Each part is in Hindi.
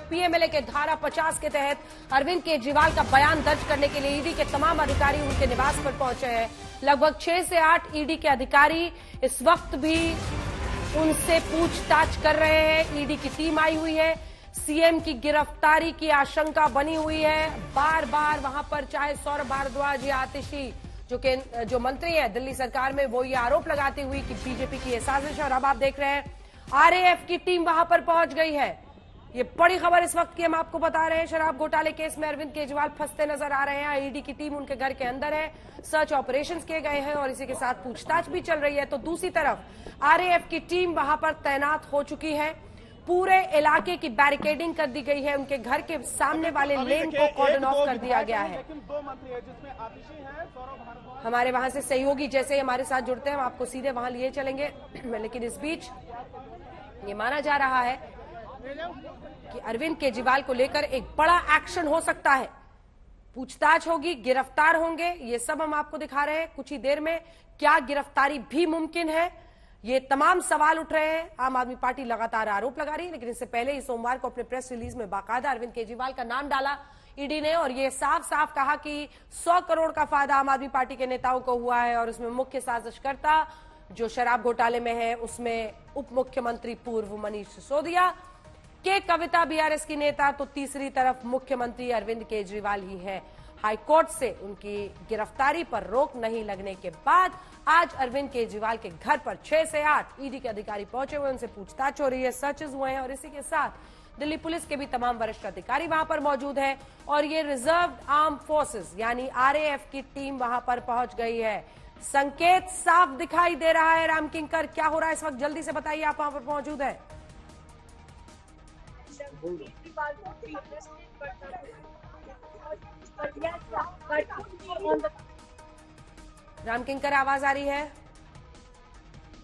पीएमएलए के धारा 50 के तहत अरविंद केजरीवाल का बयान दर्ज करने के लिए ईडी के तमाम अधिकारी उनके निवास पर पहुंचे हैं। लगभग 6 से 8 ईडी के अधिकारी इस वक्त भी उनसे पूछताछ कर रहे हैं। ईडी की टीम आई हुई है। सीएम की गिरफ्तारी की आशंका बनी हुई है। बार बार वहां पर चाहे सौरभ भारद्वाज या आतिशी जो मंत्री है दिल्ली सरकार में, वो ये आरोप लगाते हुए कि बीजेपी की ये साजिश है। और अब आप देख रहे हैं आरएएफ की टीम वहां पर पहुंच गई है। ये बड़ी खबर इस वक्त की हम आपको बता रहे हैं। शराब घोटाले केस में अरविंद केजरीवाल फंसते नजर आ रहे हैं। ईडी की टीम उनके घर के अंदर है। सर्च ऑपरेशंस किए गए हैं और इसी के साथ पूछताछ भी चल रही है। तो दूसरी तरफ आरएएफ की टीम वहां पर तैनात हो चुकी है। पूरे इलाके की बैरिकेडिंग कर दी गई है। उनके घर के सामने वाले लेन को कॉर्डन ऑफ कर दिया गया है। हमारे वहां से सहयोगी जैसे ही हमारे साथ जुड़ते हैं हम आपको सीधे वहां लिए चलेंगे। लेकिन इस बीच ये माना जा रहा है कि अरविंद केजरीवाल को लेकर एक बड़ा एक्शन हो सकता है। पूछताछ होगी, गिरफ्तार होंगे, ये सब हम आपको दिखा रहे हैं कुछ ही देर में। क्या गिरफ्तारी भी मुमकिन है, ये तमाम सवाल उठ रहे हैं। आम आदमी पार्टी लगातार आरोप लगा रही है, लेकिन इससे पहले ही सोमवार को अपने प्रेस रिलीज में बाकायदा अरविंद केजरीवाल का नाम डाला ईडी ने और ये साफ साफ कहा कि 100 करोड़ का फायदा आम आदमी पार्टी के नेताओं को हुआ है और उसमें मुख्य साजिशकर्ता जो शराब घोटाले में है उसमें उप मुख्यमंत्री पूर्व मनीष सिसोदिया के कविता बीआरएस की नेता, तो तीसरी तरफ मुख्यमंत्री अरविंद केजरीवाल ही है। हाईकोर्ट से उनकी गिरफ्तारी पर रोक नहीं लगने के बाद आज अरविंद केजरीवाल के घर पर 6 से 8 ईडी के अधिकारी पहुंचे हुए, उनसे पूछताछ हो रही है, सर्चेज हुए हैं और इसी के साथ दिल्ली पुलिस के भी तमाम वरिष्ठ अधिकारी वहां पर मौजूद हैं और ये रिजर्व आर्म फोर्सेस यानी आरएएफ की टीम वहां पर पहुंच गई है। संकेत साफ दिखाई दे रहा है। राम किंकर, क्या हो रहा है इस वक्त, जल्दी से बताइए, आप वहां पर मौजूद है। राम किंकर, आवाज आ रही है?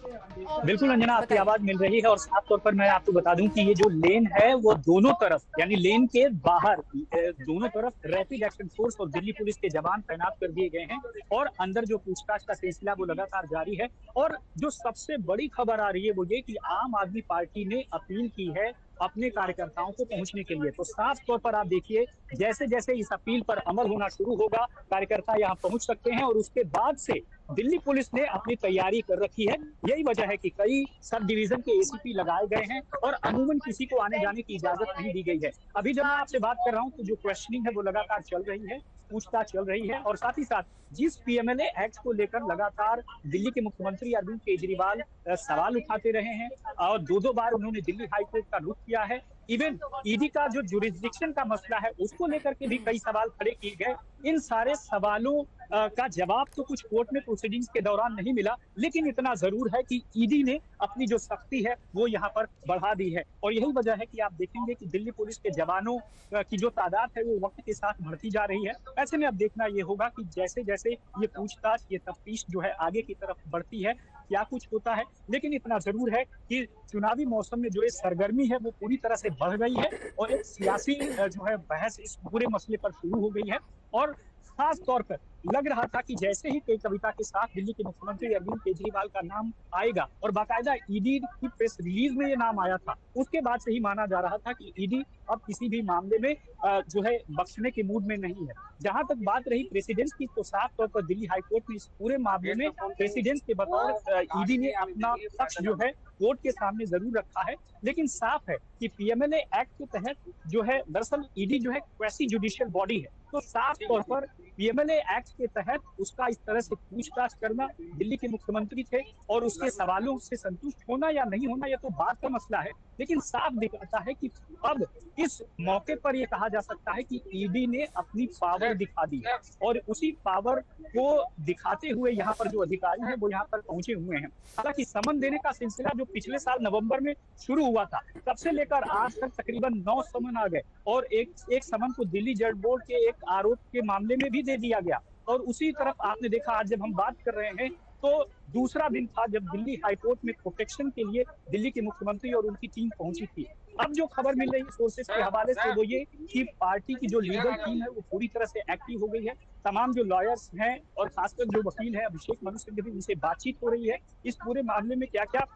बिल्कुल अंजना, आपकी आवाज मिल रही है और साफ तौर पर मैं आपको बता दूं कि ये जो लेन है वो दोनों तरफ यानी लेन के बाहर दोनों तरफ रैपिड एक्शन फोर्स और दिल्ली पुलिस के जवान तैनात कर दिए गए हैं और अंदर जो पूछताछ का सिलसिला वो लगातार जारी है। और जो सबसे बड़ी खबर आ रही है वो ये कि आम आदमी पार्टी ने अपील की है अपने कार्यकर्ताओं को पहुंचने के लिए। तो साफ तौर पर आप देखिए जैसे जैसे इस अपील पर अमल होना शुरू होगा कार्यकर्ता यहाँ पहुंच सकते हैं और उसके बाद से दिल्ली पुलिस ने अपनी तैयारी कर रखी है। यही वजह है कि कई सब डिवीजन के एसीपी लगाए गए हैं और अमूमन किसी को आने जाने की इजाजत नहीं दी गई है। अभी जब मैं आपसे बात कर रहा हूँ तो जो क्वेश्चनिंग है वो लगातार चल रही है, पूछताछ चल रही है और साथ ही साथ जिस पीएमएलए एक्ट को लेकर लगातार दिल्ली के मुख्यमंत्री अरविंद केजरीवाल सवाल उठाते रहे हैं और दो बार उन्होंने दिल्ली हाईकोर्ट का रुख किया है। इवन ईडी का जो जुरिस्डिक्शन का मसला है उसको लेकर के भी कई सवाल खड़े किए गए। इन सारे सवालों का जवाब तो कुछ कोर्ट में प्रोसीडिंग्स के दौरान नहीं मिला, लेकिन इतना जरूर है कि ईडी ने अपनी जो सख्ती है वो यहाँ पर बढ़ा दी है और यही वजह है कि आप देखेंगे कि दिल्ली पुलिस के जवानों की जो तादाद है वो वक्त के साथ बढ़ती जा रही है। ऐसे में अब देखना ये होगा कि जैसे जैसे ये पूछताछ, ये तफ्तीश जो है आगे की तरफ बढ़ती है क्या कुछ होता है। लेकिन इतना जरूर है कि चुनावी मौसम में जो ये सरगर्मी है वो पूरी तरह से बढ़ गई है और एक सियासी जो है बहस इस पूरे मसले पर शुरू हो गई है। और खास तौर पर लग रहा था कि जैसे ही कई कविता के साथ दिल्ली के मुख्यमंत्री अरविंद केजरीवाल का नाम आएगा और बाकायदा ईडी की प्रेस रिलीज में ये नाम आया था, उसके बाद से ही माना जा रहा था कि ईडी अब किसी भी मामले में जो है बख्शने के मूड में नहीं है। जहां तक बात रही प्रेसिडेंट की तो साफ तौर पर दिल्ली हाईकोर्ट ने इस पूरे मामले में प्रेसिडेंट के बतौर ईडी ने अपना पक्ष जो है कोर्ट के सामने जरूर रखा है। लेकिन साफ है कि पीएमएलए एक्ट के तहत जो है दरअसल ईडी जो है क्वेसी जुडिशियल बॉडी है, तो साफ तौर पर पीएमएलए एक्ट के तहत उसका इस तरह से पूछताछ करना, दिल्ली के मुख्यमंत्री थे और उसके सवालों से संतुष्ट होना या नहीं होना ये तो बात का मसला है। लेकिन साफ दिखाता है कि अब इस मौके पर यह कहा जा सकता है कि ईडी ने अपनी पावर दिखा दी है और उसी पावर को दिखाते हुए यहाँ पर जो अधिकारी हैं वो यहाँ पर पहुंचे हुए हैं। हालांकि समन देने का सिलसिला जो पिछले साल नवंबर में शुरू हुआ था तब से लेकर आज तक तकरीबन 9 समन आ गए और एक समन को दिल्ली जज बोर्ड के एक आरोप के मामले में भी दे दिया गया। और उसी तरफ आपने देखा आज जब हम बात कर रहे हैं तो दूसरा दिन था जब दिल्ली हाईकोर्ट में प्रोटेक्शन के लिए दिल्ली के मुख्यमंत्री और उनकी टीम पहुंची थी। अब जो खबर मिल रही है सोर्सेस के हवाले से वो ये कि पार्टी की जो लीगल टीम है वो पूरी तरह से एक्टिव हो गई है। तमाम जो लॉयर्स हैं और खासकर जो वकील हैं अभिषेक मनु सिंह भी, उनसे बातचीत हो रही है इस पूरे मामले में क्या क्या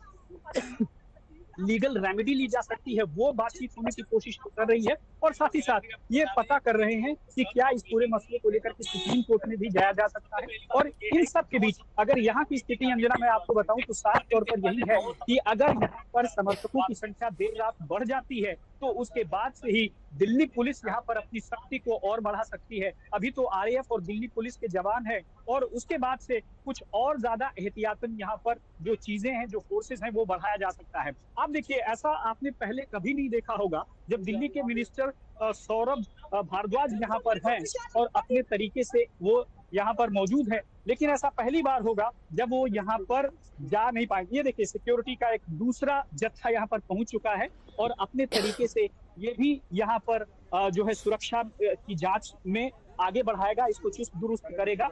लीगल रेमेडी ली जा सकती है वो बातचीत होने की कोशिश कर रही है, और साथ ही साथ ये पता कर रहे हैं कि क्या इस पूरे मसले को लेकर के सुप्रीम कोर्ट में भी जाया जा सकता है। और इन सब के बीच अगर यहाँ की स्थिति अंजना मैं आपको बताऊं तो साफ तौर पर यही है कि अगर यहाँ पर समर्थकों की संख्या देर रात बढ़ जाती है तो उसके बाद से ही दिल्ली पुलिस यहाँ पर अपनी शक्ति को और बढ़ा सकती है। अभी तो आरएएफ और दिल्ली पुलिस के जवान हैं और उसके बाद से कुछ और ज्यादा एहतियातन यहाँ पर जो चीजें हैं, जो फोर्सेस हैं, वो बढ़ाया जा सकता है। आप देखिए, ऐसा आपने पहले कभी नहीं देखा होगा जब दिल्ली के मिनिस्टर सौरभ भारद्वाज यहाँ पर हैं और अपने तरीके से वो यहाँ पर मौजूद है, लेकिन ऐसा पहली बार होगा जब वो यहाँ पर जा नहीं पाएंगे। ये देखिए, सिक्योरिटी का एक दूसरा जत्था यहाँ पर पहुंच चुका है और अपने तरीके से ये भी यहाँ पर जो है सुरक्षा की जांच में आगे बढ़ाएगा, इसको चुस्त दुरुस्त करेगा।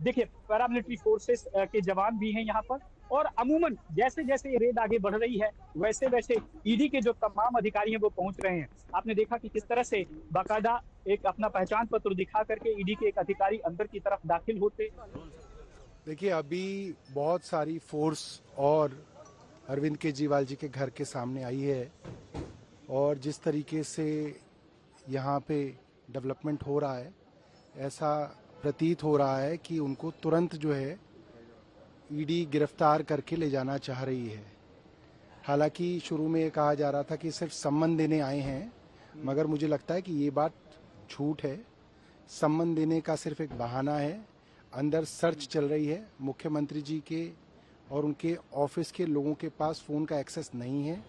देखिए, पैरामिलिट्री फोर्सेस के जवान भी हैं यहाँ पर, और अमूमन जैसे जैसे ये रेड आगे बढ़ रही है वैसे वैसे ईडी के जो तमाम अधिकारी हैं वो पहुंच रहे हैं। आपने देखा कि किस तरह से बाकायदा एक अपना पहचान पत्र दिखा करके ईडी के एक अधिकारी अंदर की तरफ दाखिल होते। देखिए, अभी बहुत सारी फोर्स और अरविंद केजरीवाल जी के घर के सामने आई है, और जिस तरीके से यहाँ पे डेवलपमेंट हो रहा है, ऐसा प्रतीत हो रहा है कि उनको तुरंत जो है ईडी गिरफ्तार करके ले जाना चाह रही है। हालांकि शुरू में ये कहा जा रहा था कि सिर्फ सम्मन देने आए हैं, मगर मुझे लगता है कि ये बात झूठ है। सम्मन देने का सिर्फ एक बहाना है। अंदर सर्च चल रही है। मुख्यमंत्री जी के और उनके ऑफिस के लोगों के पास फ़ोन का एक्सेस नहीं है,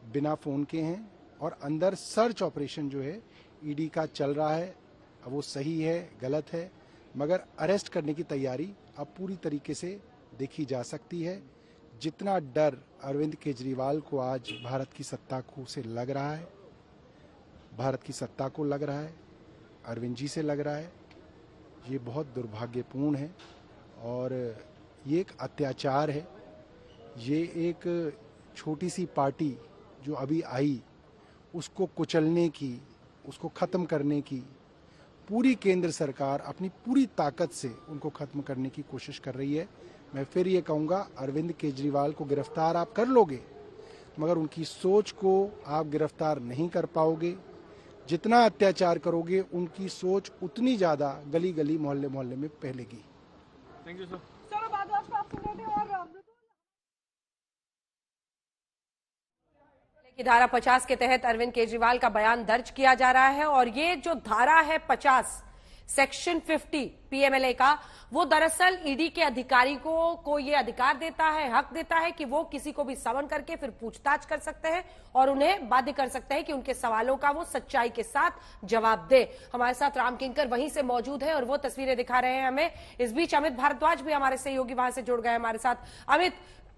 बिना फ़ोन के हैं, और अंदर सर्च ऑपरेशन जो है ईडी का चल रहा है। अब वो सही है गलत है, मगर अरेस्ट करने की तैयारी अब पूरी तरीके से देखी जा सकती है। जितना डर अरविंद केजरीवाल को आज भारत की सत्ता को से लग रहा है, भारत की सत्ता को लग रहा है, अरविंद जी से लग रहा है, ये बहुत दुर्भाग्यपूर्ण है और ये एक अत्याचार है। ये एक छोटी सी पार्टी जो अभी आई, उसको कुचलने की, उसको ख़त्म करने की पूरी केंद्र सरकार अपनी पूरी ताकत से उनको ख़त्म करने की कोशिश कर रही है। मैं फिर ये कहूँगा, अरविंद केजरीवाल को गिरफ्तार आप कर लोगे, मगर उनकी सोच को आप गिरफ्तार नहीं कर पाओगे। जितना अत्याचार करोगे, उनकी सोच उतनी ज़्यादा गली गली मोहल्ले मोहल्ले में फैलेगी। Thank you sir. की धारा 50 के तहत अरविंद केजरीवाल का बयान दर्ज किया जा रहा है, और ये जो धारा है 50 सेक्शन 50 पीएमएलए का, वो दरअसल ईडी के अधिकारी को ये अधिकार देता है, हक देता है कि वो किसी को भी समन करके फिर पूछताछ कर सकते हैं और उन्हें बाध्य कर सकते हैं कि उनके सवालों का वो सच्चाई के साथ जवाब दे। हमारे साथ राम किंकर वहीं से मौजूद है और वो तस्वीरें दिखा रहे हैं हमें। इस बीच अमित भारद्वाज भी हमारे सहयोगी वहां से जुड़ गए हमारे साथ। अमित,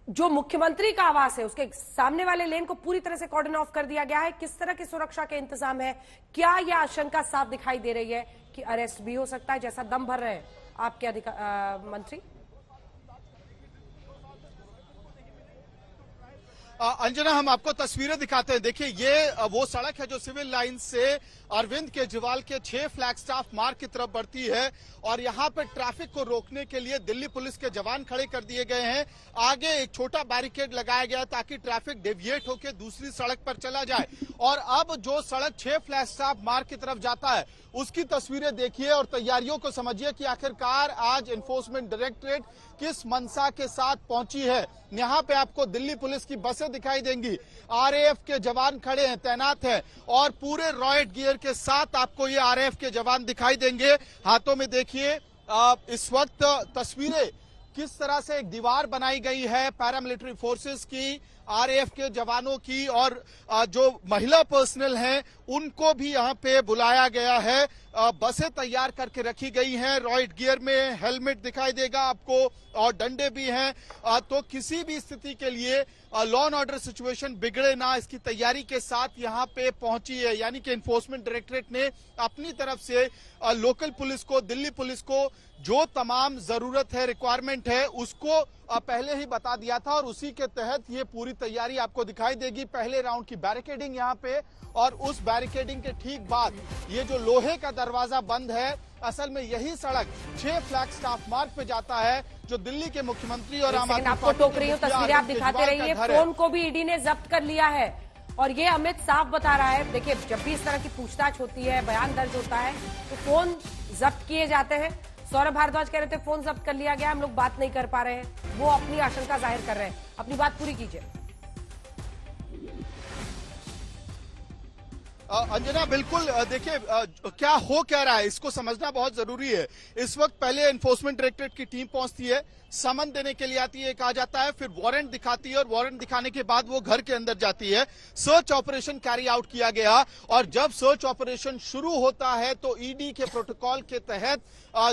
जो मुख्यमंत्री का आवास है उसके सामने वाले लेन को पूरी तरह से कॉर्डन ऑफ कर दिया गया है, किस तरह की सुरक्षा के इंतजाम है? क्या यह आशंका साफ दिखाई दे रही है कि अरेस्ट भी हो सकता है, जैसा दम भर रहे हैं आपके मंत्री? अंजना, हम आपको तस्वीरें दिखाते हैं। देखिए, ये वो सड़क है जो सिविल लाइन से अरविंद केजरीवाल के 6 फ्लैग स्टाफ मार्ग की तरफ बढ़ती है, और यहाँ पर ट्रैफिक को रोकने के लिए दिल्ली पुलिस के जवान खड़े कर दिए गए हैं। आगे एक छोटा बैरिकेड लगाया गया ताकि ट्रैफिक डेविएट होकर दूसरी सड़क पर चला जाए। और अब जो सड़क 6 फ्लैग स्टाफ मार्ग की तरफ जाता है, उसकी तस्वीरें देखिए और तैयारियों को समझिए कि आखिरकार आज एनफोर्समेंट डायरेक्टरेट किस मंशा के साथ पहुंची है। यहाँ पे आपको दिल्ली पुलिस की बसें दिखाई देंगी, आरएएफ के जवान खड़े हैं, तैनात हैं, और पूरे रॉयट गियर के साथ आपको ये आरएएफ के जवान दिखाई देंगे। हाथों में देखिए इस वक्त तस्वीरें किस तरह से एक दीवार बनाई गई है पैरामिलिट्री फोर्सेस की, आरएएफ के जवानों की, और जो महिला पर्सनल हैं उनको भी यहाँ पे बुलाया गया है। बसें तैयार करके रखी गई हैं, रॉयट गियर में, हेलमेट दिखाई देगा आपको, और डंडे भी हैं। तो किसी भी स्थिति के लिए लॉ एंड ऑर्डर सिचुएशन बिगड़े ना, इसकी तैयारी के साथ यहाँ पे पहुंची है। यानी कि एनफोर्समेंट डायरेक्टरेट ने अपनी तरफ से लोकल पुलिस को, दिल्ली पुलिस को जो तमाम जरूरत है, रिक्वायरमेंट है, उसको पहले ही बता दिया था और उसी के तहत ये पूरी तैयारी आपको दिखाई देगी। पहले राउंड की बैरिकेडिंग यहाँ पे और उस बैरिकेडिंग के ठीक बाद ये जो लोहे का दरवाजा बंद है, असल में यही सड़क 6 फ्लैग स्टाफ मार्ग पे जाता है जो दिल्ली के मुख्यमंत्री और आम आदमी आपको टोक रही हूँ, तस्वीरें आप दिखाते रहिए। फोन को भी ईडी ने जब्त कर लिया है और ये अमित साफ बता रहा है। देखिए, जब भी इस तरह की पूछताछ होती है, बयान दर्ज होता है, तो फोन जब्त किए जाते हैं। सौरभ भारद्वाज कह रहे थे फोन जब्त कर लिया गया, हम लोग बात नहीं कर पा रहे हैं। वो अपनी आशंका जाहिर कर रहे हैं, अपनी बात पूरी कीजिए। अंजना, बिल्कुल देखिए क्या हो क्या रहा है इसको समझना बहुत जरूरी है। इस वक्त पहले एनफोर्समेंट डायरेक्टरेट की टीम पहुंचती है, समन देने के लिए आती है, कहा जाता है, फिर वारंट दिखाती है और वारंट दिखाने के बाद वो घर के अंदर जाती है। सर्च ऑपरेशन कैरी आउट किया गया और जब सर्च ऑपरेशन शुरू होता है तो ईडी के प्रोटोकॉल के तहत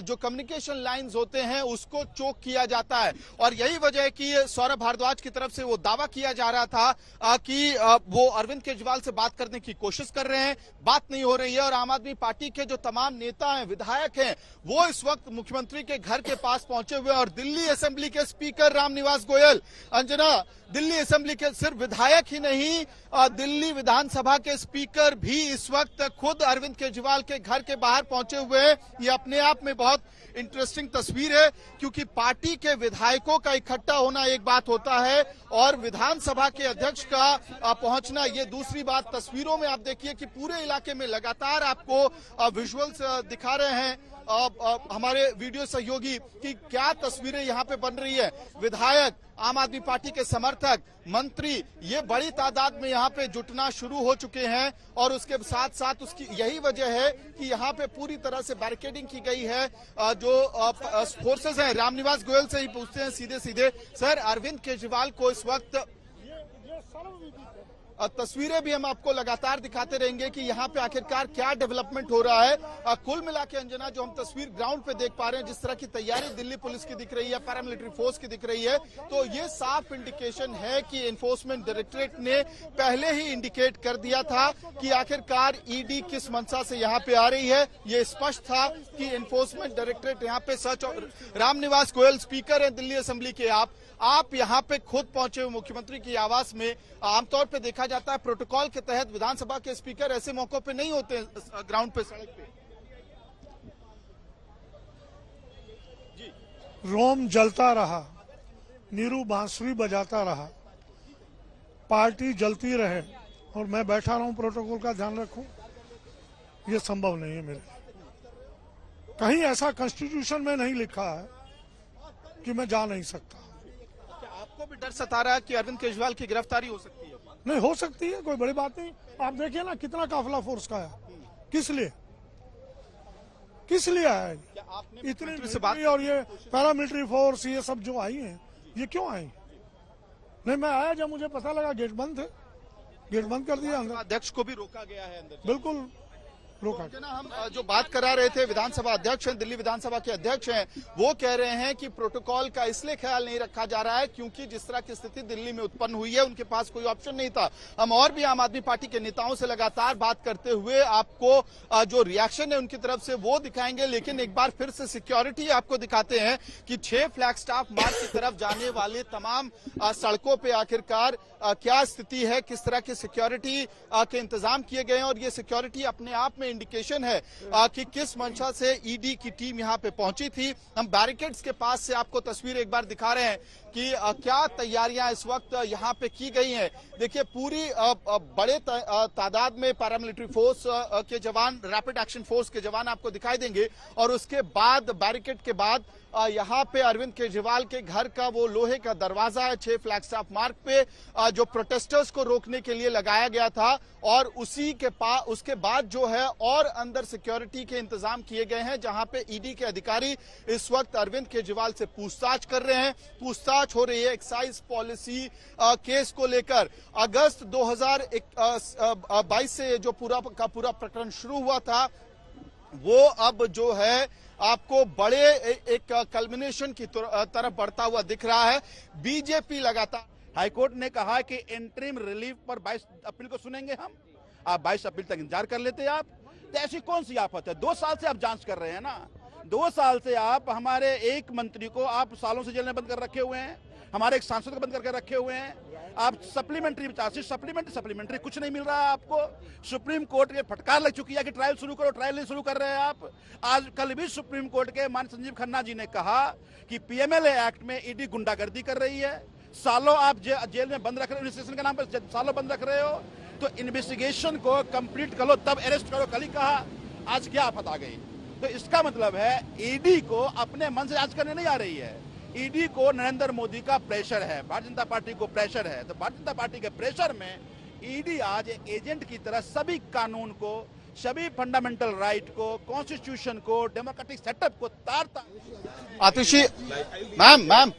जो कम्युनिकेशन लाइंस होते हैं उसको चोक किया जाता है और यही वजह है कि सौरभ भारद्वाज की तरफ से वो दावा किया जा रहा था कि वो अरविंद केजरीवाल से बात करने की कोशिश कर रहे हैं, बात नहीं हो रही है। और आम आदमी पार्टी के जो तमाम नेता हैं, विधायक हैं, वो इस वक्त मुख्यमंत्री के घर के पास पहुंचे हुए और दिल्ली असेंबली के स्पीकर रामनिवास गोयल, अंजना, दिल्ली असेंबली के सिर्फ विधायक ही नहीं, दिल्ली विधानसभा के स्पीकर भी इस वक्त खुद अरविंद केजरीवाल के घर के बाहर पहुंचे हुए हैं। ये अपने आप में बहुत इंटरेस्टिंग तस्वीर है क्योंकि पार्टी के विधायकों का इकट्ठा होना एक बात होता है और विधानसभा के अध्यक्ष का पहुंचना ये दूसरी बात। तस्वीरों में आप देखिए कि पूरे इलाके में लगातार आपको विजुअल्स दिखा रहे हैं हमारे वीडियो सहयोगी कि क्या तस्वीरें यहाँ पे बन रही है। विधायक, आम आदमी पार्टी के समर्थक, मंत्री, ये बड़ी तादाद में यहाँ पे जुटना शुरू हो चुके हैं और उसके साथ साथ उसकी यही वजह है कि यहाँ पे पूरी तरह से बैरिकेडिंग की गई है। जो फोर्सेस हैं, रामनिवास गोयल से ही पूछते हैं सीधे सीधे, सर अरविंद केजरीवाल को इस वक्त तस्वीरें भी हम आपको लगातार दिखाते रहेंगे कि यहाँ पे आखिरकार क्या डेवलपमेंट हो रहा है। कुल मिला के अंजना, जो हम तस्वीर ग्राउंड पे देख पा रहे हैं, जिस तरह की तैयारी दिल्ली पुलिस की दिख रही है, पैरामिलिट्री फोर्स की दिख रही है, तो ये साफ इंडिकेशन है कि एनफोर्समेंट डायरेक्टरेट ने पहले ही इंडिकेट कर दिया था कि आखिरकार ईडी किस मंशा से यहाँ पे आ रही है। ये स्पष्ट था कि एनफोर्समेंट डायरेक्टरेट यहाँ पे सर्च। रामनिवास गोयल स्पीकर है दिल्ली असेंबली के, आप यहाँ पे खुद पहुंचे हुए मुख्यमंत्री की आवास में। आमतौर पे देखा जाता है प्रोटोकॉल के तहत विधानसभा के स्पीकर ऐसे मौकों पे नहीं होते ग्राउंड पे, सड़क पे। रोम जलता रहा, नीरू बांसुरी बजाता रहा, पार्टी जलती रहे और मैं बैठा रहूं प्रोटोकॉल का ध्यान रखूं, ये संभव नहीं है मेरे लिए। कहीं ऐसा कॉन्स्टिट्यूशन में नहीं लिखा है कि मैं जा नहीं सकता। आपको भी डर सता रहा है कि अरविंद केजरीवाल की गिरफ्तारी हो सकती है? नहीं हो सकती है, कोई बड़ी बात नहीं। आप देखिए ना कितना काफिला फोर्स का है, किस लिए आया है? इतनी से बात और ये पैरामिलिट्री फोर्स ये सब जो आई हैं, ये क्यों आई? नहीं, मैं आया जब मुझे पता लगा गेट बंद थे, गेट बंद कर दिया। अंदर अध्यक्ष को भी रोका गया है अंदर, बिल्कुल रोका। हम जो बात करा रहे थे, विधानसभा अध्यक्ष हैं, दिल्ली विधानसभा के अध्यक्ष हैं, वो कह रहे हैं कि प्रोटोकॉल का इसलिए ख्याल नहीं रखा जा रहा है क्योंकि जिस तरह की स्थिति दिल्ली में उत्पन्न हुई है, उनके पास कोई ऑप्शन नहीं था। हम और भी आम आदमी पार्टी के नेताओं से लगातार बात करते हुए आपको जो रिएक्शन है उनकी तरफ से वो दिखाएंगे, लेकिन एक बार फिर से सिक्योरिटी आपको दिखाते हैं कि 6 फ्लैग स्टाफ मार्ग की तरफ जाने वाले तमाम सड़कों पे आखिरकार क्या स्थिति है, किस तरह की सिक्योरिटी के इंतजाम किए गए हैं। और ये सिक्योरिटी अपने आप में इंडिकेशन है कि किस मंशा से ईडी की टीम यहां पे पहुंची थी। हम बैरिकेड्स के पास से आपको तस्वीर एक बार दिखा रहे हैं कि क्या तैयारियां इस वक्त यहां पे की गई हैं। देखिए, पूरी बड़े तादाद में पैरामिलिट्री फोर्स के जवान, रैपिड एक्शन फोर्स के जवान आपको दिखाई देंगे और उसके बाद बैरिकेड के बाद यहाँ पे अरविंद केजरीवाल के घर का वो लोहे का दरवाजा है 6 फ्लैग स्टाफ मार्ग पे, जो प्रोटेस्टर्स को रोकने के लिए लगाया गया था और उसके बाद जो है और अंदर सिक्योरिटी के इंतजाम किए गए हैं, जहां पे ईडी के अधिकारी इस वक्त अरविंद केजरीवाल से पूछताछ कर रहे हैं। पूछताछ हो रही है एक्साइज पॉलिसी केस को लेकर। अगस्त 2022 से जो पूरा प्रकरण शुरू हुआ था, वो अब जो है आपको बड़े एक कल्मिनेशन की तरफ बढ़ता हुआ दिख रहा है। बीजेपी लगातार, हाईकोर्ट ने कहा कि इंटरिम रिलीफ पर 22 अप्रैल को सुनेंगे हम, आप 22 अप्रैल तक इंतजार कर लेते हैं आप, तो ऐसी कौन सी आफत है? 2 साल से आप जांच कर रहे हैं ना, 2 साल से आप हमारे एक मंत्री को आप सालों से जेल में बंद कर रखे हुए हैं, हमारे एक सांसद को बंद करके रखे हुए हैं। आप सप्लीमेंट्री कुछ नहीं मिल रहा है आपको। सुप्रीम कोर्ट के फटकार लग चुकी है कि ट्रायल शुरू करो, ट्रायल नहीं शुरू कर रहे हैं आप। आज कल भी सुप्रीम कोर्ट के माननीय संजीव खन्ना जी ने कहा कि पीएमएलए एक्ट में ईडी गुंडागर्दी कर रही है। सालों आप जेल में बंद रख रहे हो, इन्वेस्टिगेशन के नाम पर सालों बंद रख रहे हो। तो इन्वेस्टिगेशन को कंप्लीट करो तब अरेस्ट करो, कल ही कहा, आज क्या आफत आ गई। तो इसका मतलब है ईडी को अपने मन से जांच करने नहीं आ रही है। ईडी को नरेंद्र मोदी का प्रेशर है, भारतीय जनता पार्टी को प्रेशर है। तो भारतीय जनता पार्टी के प्रेशर में ईडी आज एक एजेंट की तरह सभी कानून को, सभी फंडामेंटल राइट को, कॉन्स्टिट्यूशन को, डेमोक्रेटिक सेटअप को तारता। आतिशी मैम